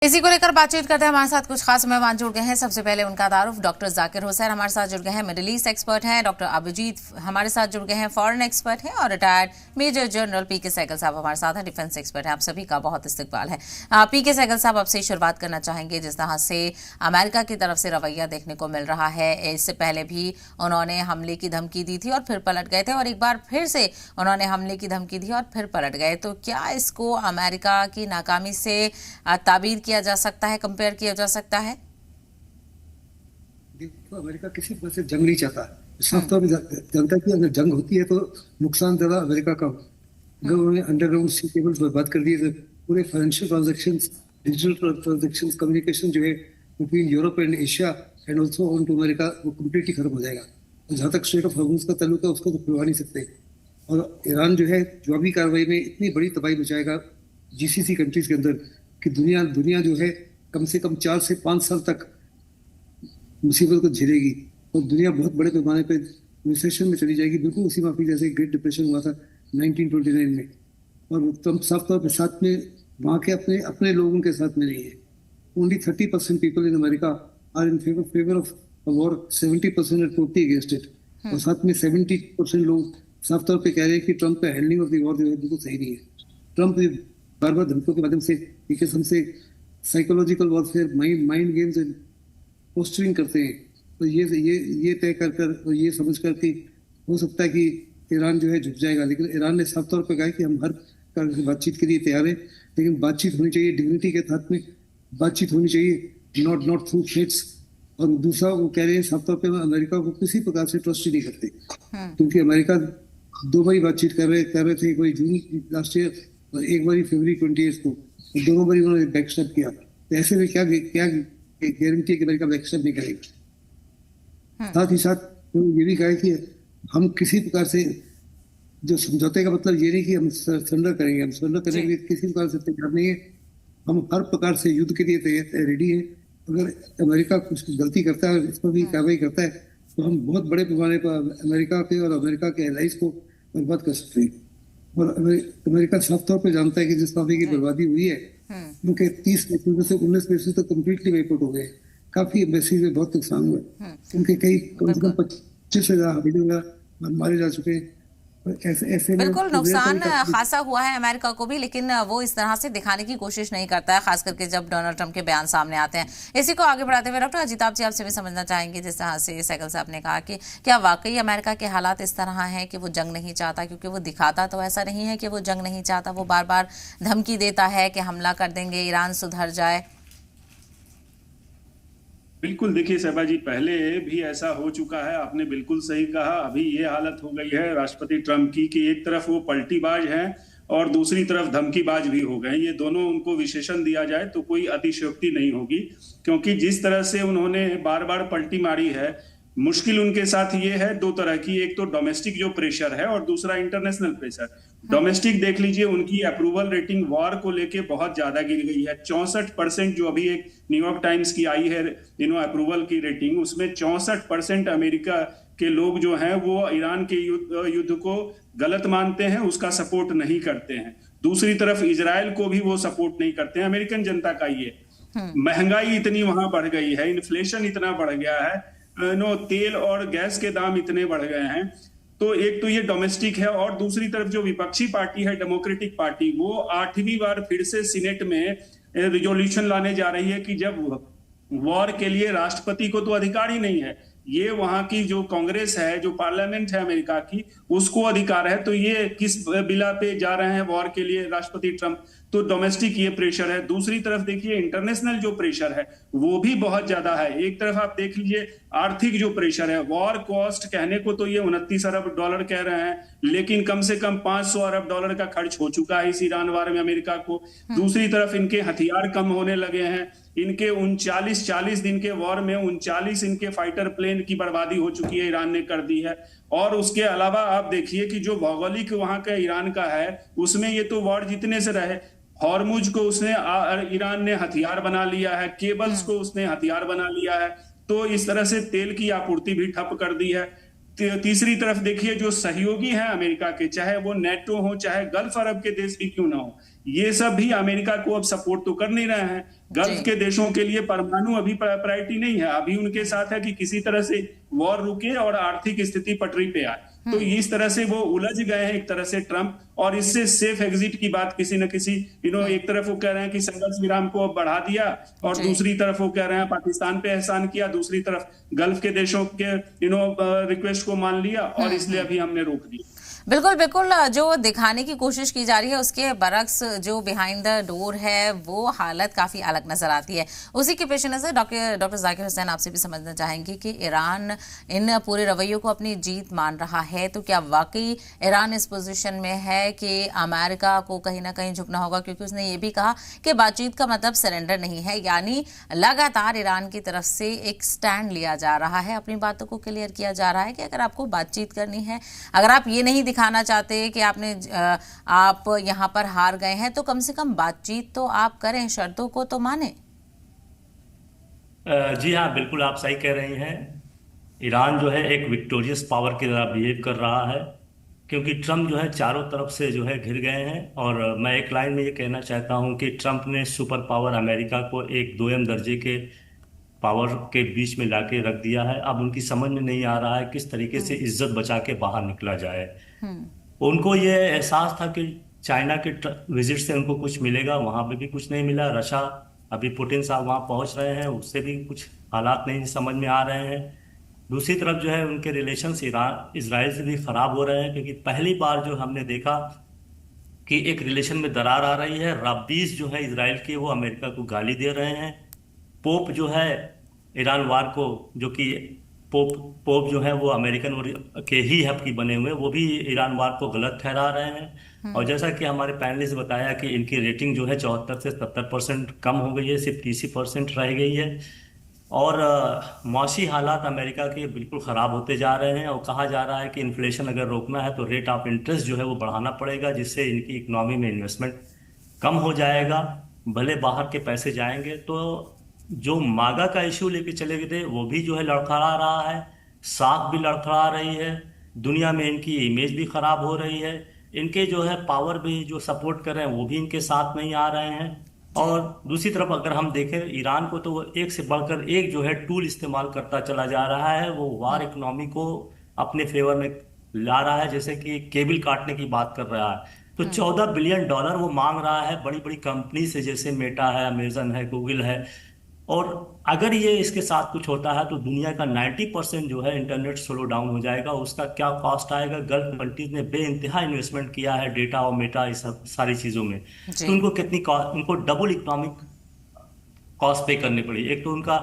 इसी को लेकर बातचीत करते हैं। हमारे साथ कुछ खास मेहमान जुड़ गए हैं। सबसे पहले उनका तारुफ डॉक्टर जाकिर हुसैन हमारे साथ जुड़ गए हैं, मिडिल ईस्ट एक्सपर्ट हैं। डॉक्टर अभिजीत हमारे साथ जुड़ गए हैं, फॉरेन एक्सपर्ट हैं। और रिटायर्ड मेजर जनरल पीके सहगल साहब हमारे साथ हैं, डिफेंस एक्सपर्ट हैं। आप सभी का बहुत इस्तकबाल है। पीके सहगल साहब, आपसे शुरुआत करना चाहेंगे। जिस तरह से अमेरिका की तरफ से रवैया देखने को मिल रहा है, इससे पहले भी उन्होंने हमले की धमकी दी थी और फिर पलट गए थे, और एक बार फिर से उन्होंने हमले की धमकी दी और फिर पलट गए। तो क्या इसको अमेरिका की नाकामी से ताबीर किया जा सकता है, कंपेयर किया जा सकता है? देखो, अमेरिका किसी तरह से जंग नहीं चाहता। साफ तौर पर जानता है कि अगर जंग होती है तो नुकसान ज्यादा अमेरिका का हो। अगर उन्होंने अंडरग्राउंड सी केबल्स बर्बाद कर दिए तो पूरे financial transactions, digital transactions, communication जो है between Europe and Asia and also on to America, वो कम्प्लीटली खत्म हो जाएगा। और जहाँ तक स्ट्रेट ऑफ हॉर्मुज़ का ताल्लुक है, उसको तो खुलवा नहीं सकते। और ईरान जो है जवाबी कार्रवाई में इतनी बड़ी तबाही मचाएगा जीसीसी कंट्रीज के अंदर कि दुनिया दुनिया जो है कम से कम 4 से 5 साल तक मुसीबत को झेलेगी। और दुनिया बहुत बड़े पैमाने पे रिसेशन में चली जाएगी, बिल्कुल उसी माफी जैसे ग्रेट डिप्रेशन हुआ था 1929 में। और तो साफ तौर पर साथ में वहाँ के अपने अपने लोगों के साथ में नहीं है। Only 30% people in America are in favour of war, 70% are totally against it. और साथ में 70% लोग साफ तौर पे कह रहे हैं कि ट्रंप का हैंडलिंग ऑफ द वॉर जो है बिल्कुल सही नहीं है। ट्रंप बार बार धमकियों के माध्यम से एक किस्म से psychological warfare, mind games and postering करते हैं। तो ये तय कर कर और ये समझ कर कि हो सकता है कि ईरान जो है झुक जाएगा, लेकिन ईरान ने साफ तौर पर कहा कि हम हर तरह की बातचीत के लिए तैयार हैं, लेकिन बातचीत होनी चाहिए डिग्निटी के साथ में, बातचीत होनी चाहिए, नॉट थ्रू थ्रेट्स। और दूसरा वो कह रहे हैं साफ तौर पर अमेरिका को किसी प्रकार से ट्रस्ट ही नहीं करते, क्योंकि अमेरिका 2 बारी बातचीत कर रहे थे, कोई जून लास्ट ईयर और एक बारी फरवरी 28 को, दोनों बारी उन्होंने बैकस्टेप किया। तो ऐसे में क्या गारंटी है कि अमेरिका बैकस्टेप नहीं करेगा। साथ ही साथ तो ये भी कहा कि हम किसी प्रकार से जो समझौते का मतलब ये नहीं कि हम सरेंडर करेंगे, हम सरेंडर करने के लिए किसी प्रकार से तैयार नहीं है। हम हर प्रकार से युद्ध के लिए रेडी है। अगर अमेरिका कुछ गलती करता है, इस पर भी कार्रवाई करता है, तो हम बहुत बड़े पैमाने पर अमेरिका के और अमेरिका के एलाइज को बर्बाद कर सकते हैं। और अमेरिका साफ तौर पर जानता है कि जिस तरह की बर्बादी हुई है, उनके 30 बेसिस में से 19 बेसिस तो कम्प्लीटली वाइप आउट हो गए। काफी बेसिस में बहुत नुकसान हुआ। उनके कई कम से कम 25,000 मारे जा चुके हैं। ऐसे बिल्कुल नुकसान खासा हुआ है अमेरिका को भी, लेकिन वो इस तरह से दिखाने की कोशिश नहीं करता है, खास करके जब डोनाल्ड ट्रंप के बयान सामने आते हैं। इसी को आगे बढ़ाते हुए डॉक्टर अजिताभ जी, आपसे भी समझना चाहेंगे, जिस तरह से सहगल साहब ने कहा कि क्या वाकई अमेरिका के हालात इस तरह हैं कि वो जंग नहीं चाहता? क्योंकि वो दिखाता तो ऐसा नहीं है कि वो जंग नहीं चाहता, वो बार बार धमकी देता है कि हमला कर देंगे, ईरान सुधर जाए। बिल्कुल, देखिए सहबा जी, पहले भी ऐसा हो चुका है। आपने बिल्कुल सही कहा। अभी ये हालत हो गई है राष्ट्रपति ट्रंप की कि एक तरफ वो पलटीबाज हैं और दूसरी तरफ धमकीबाज भी हो गए। ये दोनों, उनको विशेषण दिया जाए तो कोई अतिशयोक्ति नहीं होगी, क्योंकि जिस तरह से उन्होंने बार बार पलटी मारी है, मुश्किल उनके साथ ये है 2 तरह की। एक तो डोमेस्टिक जो प्रेशर है और दूसरा इंटरनेशनल प्रेशर। डोमेस्टिक देख लीजिए, उनकी अप्रूवल रेटिंग वॉर को लेके बहुत ज्यादा गिर गई है। 64% जो अभी एक न्यूयॉर्क टाइम्स की आई है अप्रूवल की रेटिंग, उसमें 64% अमेरिका के लोग जो हैं वो ईरान के युद्ध को गलत मानते हैं, उसका सपोर्ट नहीं करते हैं। दूसरी तरफ इजराइल को भी वो सपोर्ट नहीं करते हैं। अमेरिकन जनता का ये महंगाई इतनी वहां बढ़ गई है, इन्फ्लेशन इतना बढ़ गया है, तेल और गैस के दाम इतने बढ़ गए हैं। तो एक तो ये डोमेस्टिक है, और दूसरी तरफ जो विपक्षी पार्टी है डेमोक्रेटिक पार्टी, वो 8वीं बार फिर से सीनेट में रिजोल्यूशन लाने जा रही है कि जब वॉर के लिए राष्ट्रपति को तो अधिकार ही नहीं है, ये वहां की जो कांग्रेस है, जो पार्लियामेंट है अमेरिका की, उसको अधिकार है। तो ये किस बिला पे जा रहे हैं वॉर के लिए राष्ट्रपति ट्रंप? तो डोमेस्टिक ये प्रेशर है। दूसरी तरफ देखिए इंटरनेशनल जो प्रेशर है वो भी बहुत ज्यादा है। एक तरफ आप देख लीजिए आर्थिक जो प्रेशर है, वॉर कॉस्ट कहने को तो ये 29 अरब डॉलर कह रहे हैं, लेकिन कम से कम 500 अरब डॉलर का खर्च हो चुका है इस ईरान वार में अमेरिका को। दूसरी तरफ इनके हथियार कम होने लगे हैं। इनके 40 दिन के वॉर में 39 इनके फाइटर प्लेन की बर्बादी हो चुकी है, ईरान ने कर दी है। और उसके अलावा आप देखिए कि जो भौगोलिक वहां का ईरान का है, उसमें ये तो वॉर जीतने से रहे। हॉर्मुज को उसने ईरान ने हथियार बना लिया है, केबल्स को उसने हथियार बना लिया है। तो इस तरह से तेल की आपूर्ति भी ठप कर दी है। तीसरी तरफ देखिए जो सहयोगी हैं अमेरिका के, चाहे वो नेटो हो चाहे गल्फ अरब के देश भी क्यों ना हो, ये सब भी अमेरिका को अब सपोर्ट तो कर नहीं रहे हैं। गल्फ के देशों के लिए परमाणु अभी प्रायोरिटी नहीं है, अभी उनके साथ है कि किसी तरह से वॉर रुके और आर्थिक स्थिति पटरी पे आए। तो इस तरह से वो उलझ गए हैं एक तरह से ट्रंप, और इससे सेफ एग्जिट की बात किसी न किसी एक तरफ वो कह रहे हैं कि संघर्ष विराम को अब बढ़ा दिया, और दूसरी तरफ वो कह रहे हैं पाकिस्तान पे एहसान किया, दूसरी तरफ गल्फ के देशों के रिक्वेस्ट को मान लिया, और इसलिए अभी हमने रोक दिया। बिल्कुल बिल्कुल, जो दिखाने की कोशिश की जा रही है उसके बरक्स जो बिहाइंड द डोर है वो हालत काफी अलग नजर आती है। उसी के पेश नजर डॉक्टर जाकिर हुसैन आपसे भी समझना चाहेंगे कि ईरान इन पूरे रवैयों को अपनी जीत मान रहा है, तो क्या वाकई ईरान इस पोजीशन में है कि अमेरिका को कहीं ना कहीं झुकना होगा, क्योंकि उसने ये भी कहा कि बातचीत का मतलब सरेंडर नहीं है, यानी लगातार ईरान की तरफ से एक स्टैंड लिया जा रहा है, अपनी बातों को क्लियर किया जा रहा है कि अगर आपको बातचीत करनी है, अगर आप ये नहीं दिखाना चाहते कि आप यहां पर हार गए हैं, तो कम से कम बातचीत तो आप करें, शर्तों को तो माने। जी हाँ, बिल्कुल आप सही कह रही हैं। ईरान जो है एक विक्टोरियस पावर की तरह बिहेव कर रहा है, क्योंकि ट्रम्प जो है चारों तरफ से जो है घिर गए हैं। और मैं एक लाइन में ये कहना चाहता हूँ कि ट्रम्प ने सुपर पावर अमेरिका को एक दोयम दर्जे के पावर के बीच में लाके रख दिया है। अब उनकी समझ में नहीं आ रहा है किस तरीके से इज्जत बचा के बाहर निकला जाए। उनको ये एहसास था कि चाइना के विजिट से उनको कुछ मिलेगा, वहां पे भी कुछ नहीं मिला। रशिया, अभी पुतिन साहब वहां पहुंच रहे हैं, उससे भी कुछ हालात नहीं समझ में आ रहे हैं। दूसरी तरफ जो है उनके रिलेशंस इजराइल से भी खराब हो रहे हैं, क्योंकि पहली बार जो हमने देखा कि एक रिलेशन में दरार आ रही है। रब्बीस जो है इजराइल के, वो अमेरिका को गाली दे रहे हैं। पोप जो है ईरान वार को, जो कि पोप जो है वो अमेरिकन के ही हक की बने हुए, वो भी ईरान वार को गलत ठहरा रहे हैं। और जैसा कि हमारे पैनलिस्ट बताया कि इनकी रेटिंग जो है 74 से 70% कम हो गई है, सिर्फ 30% रह गई है। और मौसी हालात अमेरिका के बिल्कुल ख़राब होते जा रहे हैं, और कहा जा रहा है कि इन्फ्लेशन अगर रोकना है तो रेट ऑफ इंटरेस्ट जो है वो बढ़ाना पड़ेगा, जिससे इनकी इकोनॉमी में इन्वेस्टमेंट कम हो जाएगा। भले बाहर के पैसे जाएंगे, तो जो मागा का इश्यू लेके चले गए थे वो भी जो है लड़खड़ा रहा है, साख भी लड़खड़ा रही है, दुनिया में इनकी इमेज भी खराब हो रही है। इनके जो है पावर भी जो सपोर्ट कर रहे हैं वो भी इनके साथ नहीं आ रहे हैं। और दूसरी तरफ अगर हम देखें ईरान को, तो वो एक से बढ़कर एक जो है टूल इस्तेमाल करता चला जा रहा है। वो वार इकोनॉमी को अपने फेवर में ला रहा है, जैसे कि केबल काटने की बात कर रहा है। तो $14 बिलियन वो मांग रहा है बड़ी बड़ी कंपनी से, जैसे मेटा है, अमेजन है, गूगल है। और अगर ये इसके साथ कुछ होता है तो दुनिया का 90% जो है इंटरनेट स्लो डाउन हो जाएगा। उसका क्या कॉस्ट आएगा? गल्फ कंट्रीज ने बेइंतहा इन्वेस्टमेंट किया है डेटा और मेटा, इस सब सारी चीज़ों में, तो उनको कितनी उनको डबल इकोनॉमिक कॉस्ट पे करनी पड़ी। एक तो उनका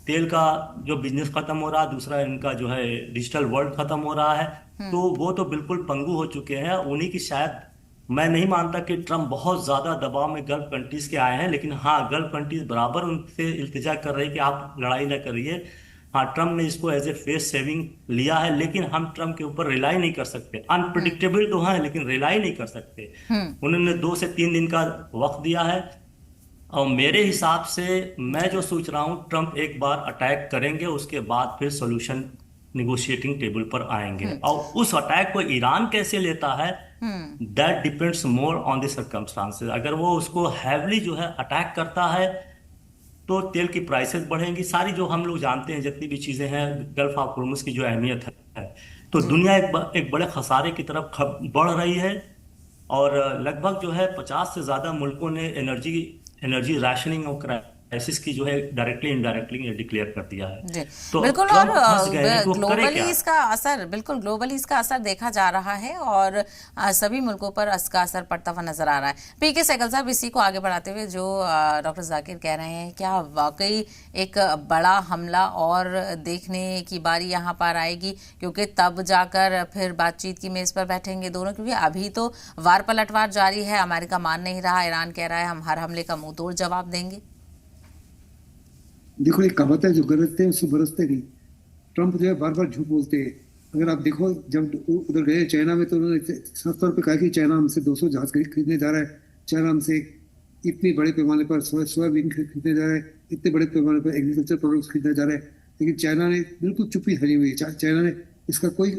तेल का जो बिजनेस खत्म हो रहा है, दूसरा इनका जो है डिजिटल वर्ल्ड खत्म हो रहा है। तो वो तो बिल्कुल पंगु हो चुके हैं। उन्हीं की शायद, मैं नहीं मानता कि ट्रम्प बहुत ज्यादा दबाव में गल्फ कंट्रीज के आए हैं, लेकिन हाँ, गल्फ कंट्रीज बराबर उनसे इल्तिजा कर रही है कि आप लड़ाई ना करिए। हाँ, ट्रम्प ने इसको एज ए फेस सेविंग लिया है, लेकिन हम ट्रम्प के ऊपर रिलाई नहीं कर सकते। अनप्रिडिक्टेबल तो है, लेकिन रिलाई नहीं कर सकते। उन्होंने 2 से 3 दिन का वक्त दिया है, और मेरे हिसाब से मैं जो सोच रहा हूँ, ट्रम्प एक बार अटैक करेंगे, उसके बाद फिर सोल्यूशन निगोशिएटिंग टेबल पर आएंगे। और उस अटैक को ईरान कैसे लेता है, that depends more on the circumstances. अगर वो उसको हैवली जो है अटैक करता है, तो तेल की प्राइसेस बढ़ेंगी। सारी जो हम लोग जानते हैं जितनी भी चीजें हैं, गल्फ ऑफ हॉर्मुज़ की जो अहमियत है, तो दुनिया एक बड़े खसारे की तरफ बढ़ रही है। और लगभग जो है 50 से ज्यादा मुल्कों ने एनर्जी राशनिंग और क्राइसिस की जो है डायरेक्टली इनडायरेक्टली डिक्लेयर कर दिया है। तो बिल्कुल, और ग्लोबली इसका असर, बिल्कुल ग्लोबली इसका असर देखा जा रहा है, और सभी मुल्कों पर इसका असर पड़ता हुआ नजर आ रहा है। पीके सहगल साहब, इसी को आगे बढ़ाते हुए जो डॉक्टर जाकिर कह रहे हैं, क्या वाकई एक बड़ा हमला और देखने की बारी यहाँ पर आएगी, क्योंकि तब जाकर फिर बातचीत की मेज पर बैठेंगे दोनों? क्योंकि अभी तो वार पलटवार जारी है, अमेरिका मान नहीं रहा, ईरान कह रहा है हम हर हमले का मुंह तोड़ जवाब देंगे। देखो, ये कहावत है, जो गरजते हैं उससे बरसते नहीं। ट्रम्प जो है बार बार झूठ बोलते हैं। अगर आप देखो, जब उधर गए चाइना में, तो उन्होंने साफ तौर पर कहा कि चाइना हमसे 200 जहाज खरीदने जा रहा है, चाइना हमसे इतने बड़े पैमाने पर सोयाबीन खरीदने जा रहा है, इतने बड़े पैमाने पर एग्रीकल्चर प्रोडक्ट्स खरीदने जा रहा है। लेकिन चाइना ने बिल्कुल चुप्पी हरी हुई है। चाइना ने इसका कोई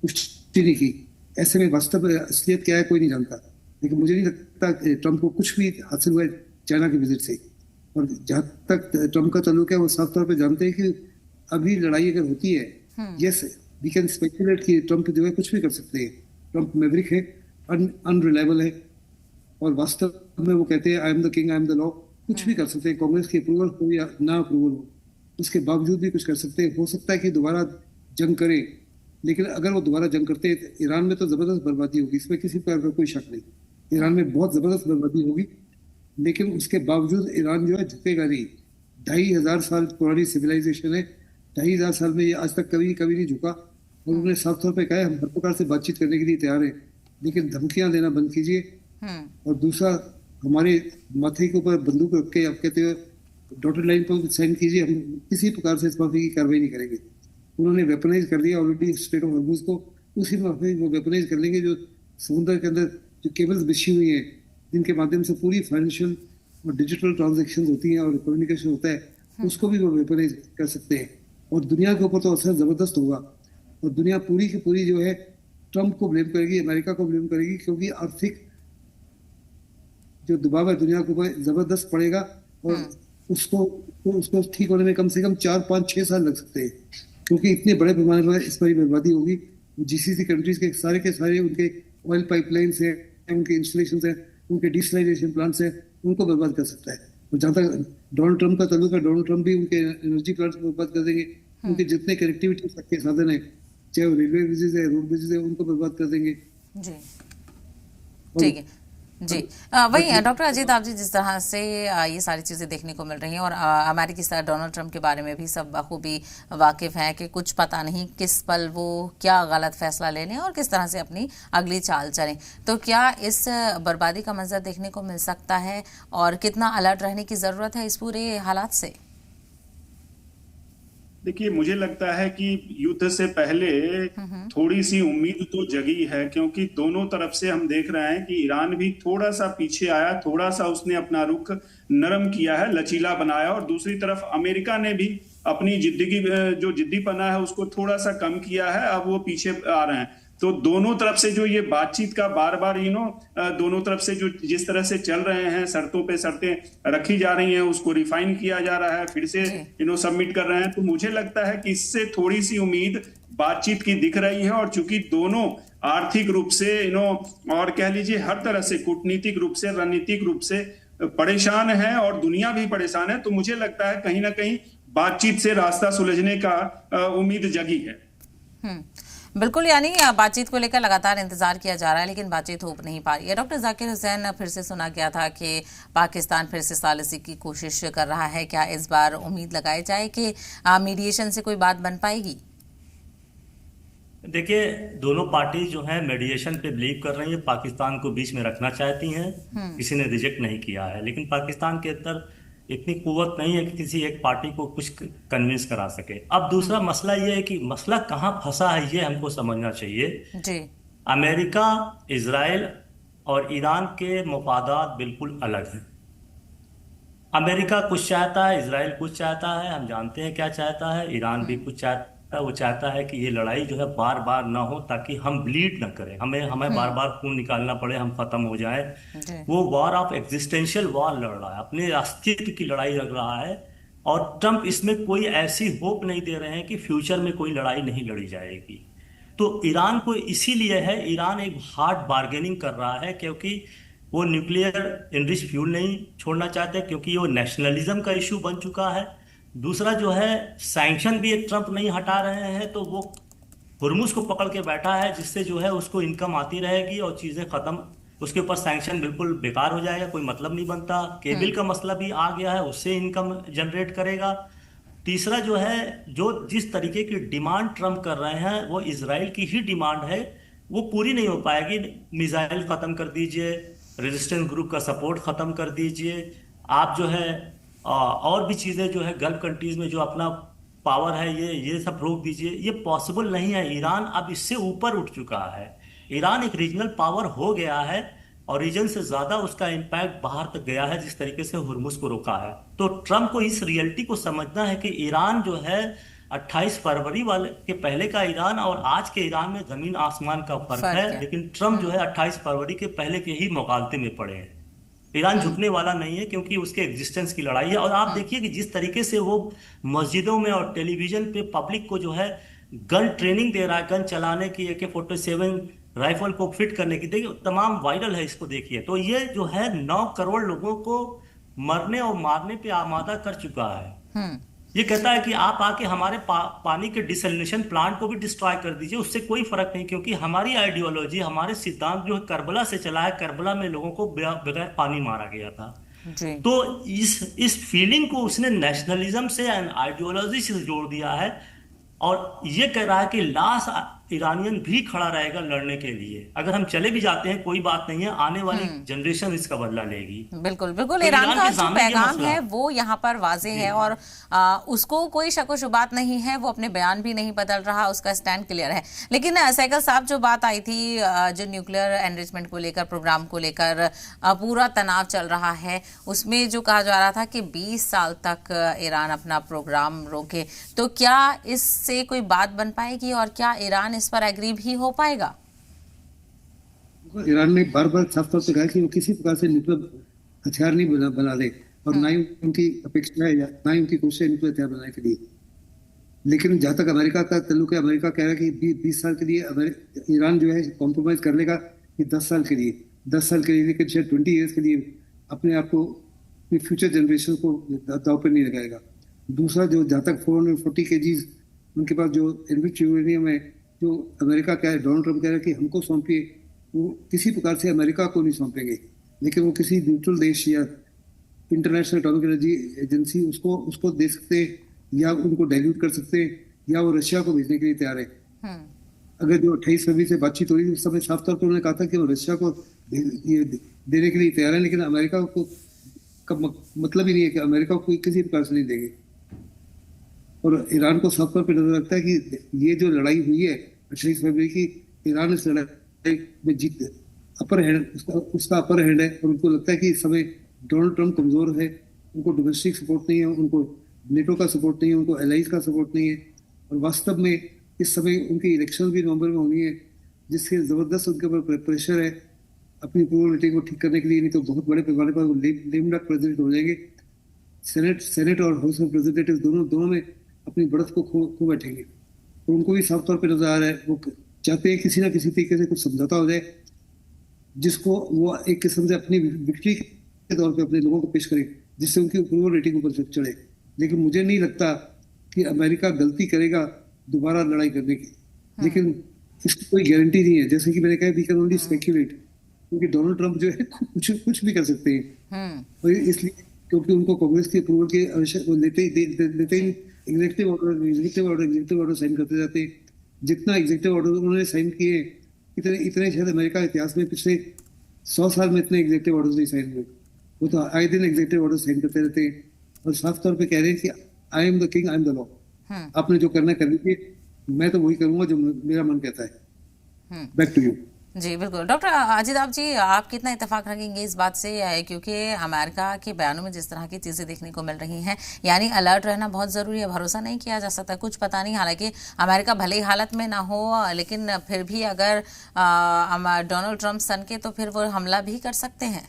पुष्टि नहीं की। ऐसे में वास्तव में असलियत क्या है कोई नहीं जानता। लेकिन मुझे नहीं लगता ट्रम्प को कुछ भी हासिल हुआ है चाइना के विजिट से। और जहाँ तक ट्रम्प का ताल्लुक है, वो साफ तौर पे जानते हैं कि अभी लड़ाई अगर होती है, यस वी कैन स्पेकुलेट कि ट्रम्प जो है कुछ भी कर सकते हैं। ट्रम्प मैवरिक है, अनरिलायबल है, और वास्तव में वो कहते हैं I am the king, I am the law. कुछ भी कर सकते हैं, कांग्रेस की अप्रूवल हो या ना अप्रूवल हो, उसके बावजूद भी कुछ कर सकते हैं। हो सकता है कि दोबारा जंग करे, लेकिन अगर वो दोबारा जंग करते हैं तो ईरान में तो जबरदस्त बर्बादी होगी, इसमें किसी प्रकार का कोई शक नहीं। ईरान में बहुत जबरदस्त बर्बादी होगी, लेकिन उसके बावजूद ईरान जो है झुकेगा नहीं। 2500 साल पुरानी सिविलाइजेशन है, 2500 साल में ये आज तक कभी कभी नहीं झुका। और उन्होंने साफ तौर पे कहा है हम हर प्रकार से बातचीत करने के लिए तैयार हैं, लेकिन धमकियां देना बंद कीजिए। और दूसरा, हमारे माथे के ऊपर बंदूक रख के आप कहते हो डॉटेड लाइन पर साइन कीजिए, हम किसी प्रकार से इस माफी की कार्रवाई नहीं करेंगे। उन्होंने वेपनाइज कर दिया ऑलरेडी स्टेट ऑफ हॉर्मुज को, उसी माफी वो वेपनाइज कर लेंगे। जो समुद्र के अंदर जो केबल्स बिछी हुई हैं, जिनके माध्यम से पूरी फाइनेंशियल और डिजिटल ट्रांजेक्शन होती हैं और कम्युनिकेशन होता है, उसको भी वो वेपनाइज कर सकते हैं। और दुनिया के ऊपर तो असर जबरदस्त होगा, और दुनिया पूरी की पूरी जो है ट्रम्प को ब्लेम करेगी, अमेरिका को ब्लेम करेगी, क्योंकि आर्थिक जो दबाव है दुनिया के ऊपर जबरदस्त पड़ेगा। और उसको ठीक होने में कम से कम 4, 5, 6 साल लग सकते हैं, क्योंकि इतने बड़े पैमाने पर इस पर बर्बादी होगी। जीसीसी कंट्रीज के सारे उनके ऑयल पाइपलाइंस हैं, उनके इंस्टॉलेशन हैं, उनके डिसलाइजेशन प्लांट्स हैं, उनको बर्बाद कर सकता है। और जहाँ तक डोनाल्ड ट्रम्प का ताल्लुक है, डोनाल्ड ट्रम्प भी उनके एनर्जी प्लांट्स को बर्बाद कर देंगे। उनके जितने कनेक्टिविटी के साधन है, चाहे वो रेलवे ब्रिजेस है, रोड ब्रिजेस है, उनको बर्बाद कर देंगे। जी, ठीक है जी। वही डॉक्टर अजीत, आप जी जिस तरह से ये सारी चीज़ें देखने को मिल रही हैं, और अमेरिकी सदर डोनाल्ड ट्रंप के बारे में भी सब बखूबी वाकिफ हैं कि कुछ पता नहीं किस पल वो क्या गलत फैसला ले लें और किस तरह से अपनी अगली चाल चलें, तो क्या इस बर्बादी का मंजर देखने को मिल सकता है और कितना अलर्ट रहने की ज़रूरत है इस पूरे हालात से? देखिए, मुझे लगता है कि युद्ध से पहले थोड़ी सी उम्मीद तो जगी है, क्योंकि दोनों तरफ से हम देख रहे हैं कि ईरान भी थोड़ा सा पीछे आया, थोड़ा सा उसने अपना रुख नरम किया है, लचीला बनाया। और दूसरी तरफ अमेरिका ने भी अपनी जो जिद्दीपना है उसको थोड़ा सा कम किया है, अब वो पीछे आ रहे हैं। तो दोनों तरफ से जो ये बातचीत का बार बार दोनों तरफ से जो जिस तरह से चल रहे हैं, शर्तों पे शर्तें रखी जा रही हैं, उसको रिफाइन किया जा रहा है, फिर से सबमिट कर रहे हैं। तो मुझे लगता है कि इससे थोड़ी सी उम्मीद बातचीत की दिख रही है। और चूंकि दोनों आर्थिक रूप से और कह लीजिए हर तरह से कूटनीतिक रूप से, रणनीतिक रूप से परेशान है और दुनिया भी परेशान है, तो मुझे लगता है कहीं ना कहीं बातचीत से रास्ता सुलझने का उम्मीद जगी है। बिल्कुल, यानी बातचीत को लेकर लगातार इंतजार किया जा रहा है, लेकिन बातचीत हो नहीं पा रही है। डॉक्टर जाकिर हुसैन, फिर से सुना गया था कि पाकिस्तान फिर से सालिसी की कोशिश कर रहा है, क्या इस बार उम्मीद लगाई जाए कि मीडिएशन से कोई बात बन पाएगी? देखिए, दोनों पार्टी जो है मीडिएशन पे बिलीव कर रही है, पाकिस्तान को बीच में रखना चाहती हैं। किसी ने रिजेक्ट नहीं किया है, लेकिन पाकिस्तान के अंदर इतनी कुव्वत नहीं है कि किसी एक पार्टी को कुछ कन्विंस करा सके। अब दूसरा मसला ये है कि मसला कहाँ फंसा है, ये हमको समझना चाहिए जी। अमेरिका, इजराइल और ईरान के मफादात बिल्कुल अलग हैं। अमेरिका कुछ चाहता है, इजराइल कुछ चाहता है, हम जानते हैं क्या चाहता है। ईरान भी कुछ चाहता है, वो चाहता है कि ये लड़ाई जो है बार बार ना हो, ताकि हम ब्लीड ना करें, हमें बार बार खून निकालना पड़े, हम खत्म हो जाए। वो वॉर ऑफ एग्जिस्टेंशियल वॉर लड़ रहा है, अपने अस्तित्व की लड़ाई लड़ रहा है। और ट्रम्प इसमें कोई ऐसी होप नहीं दे रहे हैं कि फ्यूचर में कोई लड़ाई नहीं लड़ी जाएगी। तो ईरान को इसीलिए है, ईरान एक हार्ड बार्गेनिंग कर रहा है, क्योंकि वो न्यूक्लियर इनरिच फ्यूल नहीं छोड़ना चाहते, क्योंकि वो नेशनलिज्म का इशू बन चुका है। दूसरा जो है, सैंक्शन भी एक ट्रम्प नहीं हटा रहे हैं, तो वो हुर्मुज को पकड़ के बैठा है, जिससे जो है उसको इनकम आती रहेगी और चीजें खत्म, उसके ऊपर सैंक्शन बिल्कुल बेकार हो जाएगा, कोई मतलब नहीं बनता। केबल का मसला भी आ गया है, उससे इनकम जनरेट करेगा। तीसरा जो है, जो जिस तरीके की डिमांड ट्रम्प कर रहे हैं, वो इजराइल की ही डिमांड है, वो पूरी नहीं हो पाएगी। मिसाइल खत्म कर दीजिए, रेजिस्टेंस ग्रुप का सपोर्ट खत्म कर दीजिए, आप जो है और भी चीजें जो है गल्फ कंट्रीज में जो अपना पावर है, ये सब रोक दीजिए। ये पॉसिबल नहीं है। ईरान अब इससे ऊपर उठ चुका है। ईरान एक रीजनल पावर हो गया है और रीजन से ज्यादा उसका इम्पैक्ट बाहर तक गया है, जिस तरीके से हुर्मुज को रोका है। तो ट्रम्प को इस रियलिटी को समझना है कि ईरान जो है 28 फरवरी वाले के पहले का ईरान और आज के ईरान में जमीन आसमान का फर्क फर्क है। है। लेकिन ट्रम्प जो है 28 फरवरी के पहले के ही मुकालते में पड़े हैं। ईरान झुकने वाला नहीं है, क्योंकि उसके एग्जिस्टेंस की लड़ाई है। और आप देखिए कि जिस तरीके से वो मस्जिदों में और टेलीविजन पे पब्लिक को जो है गन ट्रेनिंग दे रहा है, गन चलाने की, AK-47 राइफल को फिट करने की, देखिए तमाम वायरल है, इसको देखिए। तो ये जो है 9 करोड़ लोगों को मरने और मारने पे आमादा कर चुका है। हम्म। ये कहता है कि आप आके हमारे पानी के डिसलिनेशन प्लांट को भी डिस्ट्रॉय कर दीजिए, उससे कोई फर्क नहीं, क्योंकि हमारी आइडियोलॉजी, हमारे सिद्धांत जो है करबला से चला है। करबला में लोगों को बगैर पानी मारा गया था। जी। तो इस फीलिंग को उसने नेशनलिज्म से एंड आइडियोलॉजी से जोड़ दिया है, और ये कह रहा है कि लास्ट ईरानियन भी खड़ा रहेगा लड़ने के लिए। अगर हम चले भी जाते हैं कोई बात नहीं है, आने वाली जनरेशन इसका बदला लेगी। बिल्कुल बिल्कुल। तो ईरान ईरान का के जो सामने ये पैगाम मसला है वो यहाँ पर वाजे है, और उसको कोई शक व शुबात नहीं है। वो अपने बयान भी नहीं बदल रहा, उसका स्टैंड क्लियर है। लेकिन सहगल साहब, जो बात आई थी जो न्यूक्लियर एनरिचमेंट को लेकर, प्रोग्राम को लेकर पूरा तनाव चल रहा है, उसमें जो कहा जा रहा था कि 20 साल तक ईरान अपना प्रोग्राम रोके, तो क्या इससे कोई बात बन पाएगी और क्या ईरान इस पर एग्री भी हो पाएगा? ईरान ने बार बार साफ तौर पर कहा कि वो किसी प्रकार से न्यूक्लियर हथियार नहीं बना दे, और ना ही उनकी अपेक्षा है या ना ही उनकी कोशिश है न्यूक्लियर हथियार बनाने के लिए। लेकिन जहां तक अमेरिका का ताल्लुक है, अमेरिका कह रहा है कि 20 साल के लिए ईरान जो है कॉम्प्रोमाइज कर लेगा कि 10 साल के लिए, 10 साल के लिए, लेकिन शायद 20 ईयर्स के लिए अपने आप को, अपनी फ्यूचर जनरेशन को दांव पर नहीं लगाएगा। दूसरा, जो जहाँ तक 440 kg उनके पास जो एनरिच्ड यूरेनियम है, जो अमेरिका कह रहा है, डोनाल्ड ट्रम्प कह रहा है कि हमको सौंपिए, वो किसी प्रकार से अमेरिका को नहीं सौंपेंगे, लेकिन वो किसी न्यूट्रल देश या इंटरनेशनल एटॉमिक एनर्जी एजेंसी उसको दे सकते, या उनको डाइल्यूट कर सकते, या वो रशिया को भेजने के लिए तैयार है। अगर जो 28 फरवरी से बातचीत हो रही थी, उस समय साफ तौर पर उन्होंने कहा था कि वो रशिया को ये देने के लिए तैयार है, लेकिन अमेरिका को का मतलब ही नहीं है कि अमेरिका को किसी प्रकार से नहीं देंगे। और ईरान को साफ तौर पर नजर रखता है कि ये जो लड़ाई हुई है 28 फरवरी की, ईरान इस लड़ाई में जीत अपर हैंड, उसका अपर हैंड है, और उनको लगता है कि इस समय डोनाल्ड ट्रम्प कमजोर है, उनको डोमेस्टिक सपोर्ट नहीं है, उनको नेटो का सपोर्ट नहीं है, उनको एलाइज का सपोर्ट नहीं है। और वास्तव में इस समय उनकी इलेक्शन भी नवंबर में होनी है, जिससे जबरदस्त उनके ऊपर प्रेशर है अपनी अप्रूवल रेटिंग को ठीक करने के लिए, नहीं तो बहुत बड़े पैमाने पर वो लेम डक प्रेसिडेंट हो जाएंगे। सेनेट और हाउस ऑफ रिप्रेजेंटेटिव दोनों में अपनी बढ़त को खो बैठेंगे। तो उनको भी साफ तौर पर नजर आ रहा है, वो चाहते हैं किसी ना किसी तरीके से कुछ समझौता हो जाए, जिसको वो एक किस्म से अपनी विक्ट्री के तौर पे अपने लोगों को पेश करें, जिससे उनकी अप्रूवल रेटिंग ऊपर चढ़े। लेकिन मुझे नहीं लगता कि अमेरिका गलती करेगा दोबारा लड़ाई करने की, लेकिन इसकी कोई गारंटी नहीं है। जैसे कि मैंने कहा, वी कैन ओनली स्पेक्युलेट, क्योंकि डोनाल्ड ट्रम्प जो है कुछ भी कर सकते हैं, और इसलिए क्योंकि उनको कांग्रेस की अप्रूवल की आवश्यकता लेते ही एग्जीक्यूटिव ऑर्डर साइन करते जाते हैं। जितना एग्जीक्यूटिव ऑर्डर उन्होंने साइन किए, इतने शायद अमेरिका इतिहास में पिछले 100 साल में इतने एग्जीक्यूटिव ऑर्डर नहीं साइन हुए। वो तो आए दिन एग्जीक्यूटिव ऑर्डर साइन करते रहते हैं, और साफ तौर पे कह रहे हैं कि I am the king, I am the law, आपने जो करना कर लीजिए, मैं तो वही करूंगा जो मेरा मन कहता है। Back to you. जी बिल्कुल। डॉक्टर अजिताभ जी, आप कितना इत्तेफाक रखेंगे इस बात से, क्योंकि अमेरिका के बयानों में जिस तरह की चीज़ें देखने को मिल रही हैं, यानी अलर्ट रहना बहुत ज़रूरी है, भरोसा नहीं किया जा सकता, कुछ पता नहीं। हालांकि अमेरिका भले ही हालत में ना हो, लेकिन फिर भी अगर डोनाल्ड ट्रम्प सनके तो फिर वो हमला भी कर सकते हैं।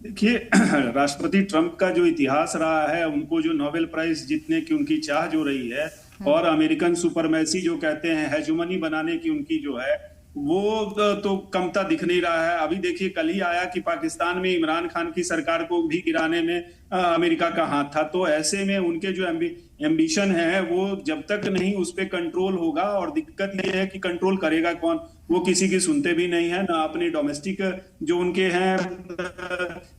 देखिए, राष्ट्रपति ट्रम्प का जो इतिहास रहा है, उनको जो नोबेल प्राइज जीतने की उनकी चाह जो रही है, और अमेरिकन सुपरमेसी जो कहते हैं, हेजुमनी बनाने की उनकी जो है, वो तो कमता दिख नहीं रहा है। अभी देखिए, कल ही आया कि पाकिस्तान में इमरान खान की सरकार को भी गिराने में अमेरिका का हाथ था। तो ऐसे में उनके जो एम्बिशन है, वो जब तक नहीं उस पर कंट्रोल होगा, और दिक्कत ये है कि कंट्रोल करेगा कौन, वो किसी की सुनते भी नहीं है, ना अपने डोमेस्टिक जो उनके हैं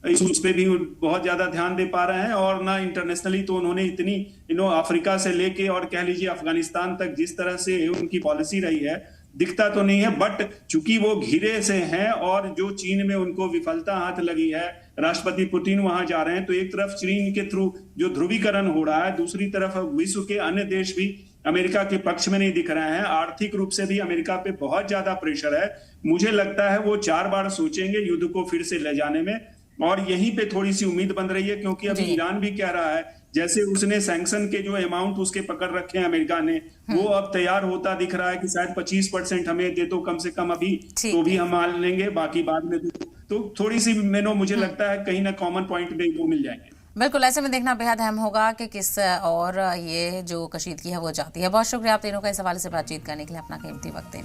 उस पे भी बहुत ज्यादा ध्यान दे पा रहे हैं, और ना इंटरनेशनली। तो उन्होंने इतनी अफ्रीका से लेके और कह लीजिए अफगानिस्तान तक जिस तरह से उनकी पॉलिसी रही है, दिखता तो नहीं है, बट चूंकि वो घिरे से हैं, और जो चीन में उनको विफलता हाथ लगी है, राष्ट्रपति पुतिन वहां जा रहे हैं, तो एक तरफ चीन के थ्रू जो ध्रुवीकरण हो रहा है, दूसरी तरफ विश्व के अन्य देश भी अमेरिका के पक्ष में नहीं दिख रहे हैं। आर्थिक रूप से भी अमेरिका पे बहुत ज्यादा प्रेशर है। मुझे लगता है वो 4 बार सोचेंगे युद्ध को फिर से ले जाने में, और यहीं पे थोड़ी सी उम्मीद बन रही है, क्योंकि अभी जी। ईरान भी कह रहा है, जैसे उसने सैंक्शन के जो अमाउंट उसके पकड़ रखे हैं अमेरिका ने, वो अब तैयार होता दिख रहा है कि शायद 25% हमें दे दो कम से कम अभी, ठीक तो भी है। हम मान लेंगे, बाकी बाद में तो थोड़ी सी मुझे लगता है कहीं ना कॉमन पॉइंट में वो मिल जाएंगे। बिल्कुल, ऐसे में देखना बेहद अहम होगा कि किस और ये जो कशीदगी है वो जाती है। बहुत शुक्रिया आप तीनों का इस हवाले से बातचीत करने के लिए अपना कीमती वक्त देने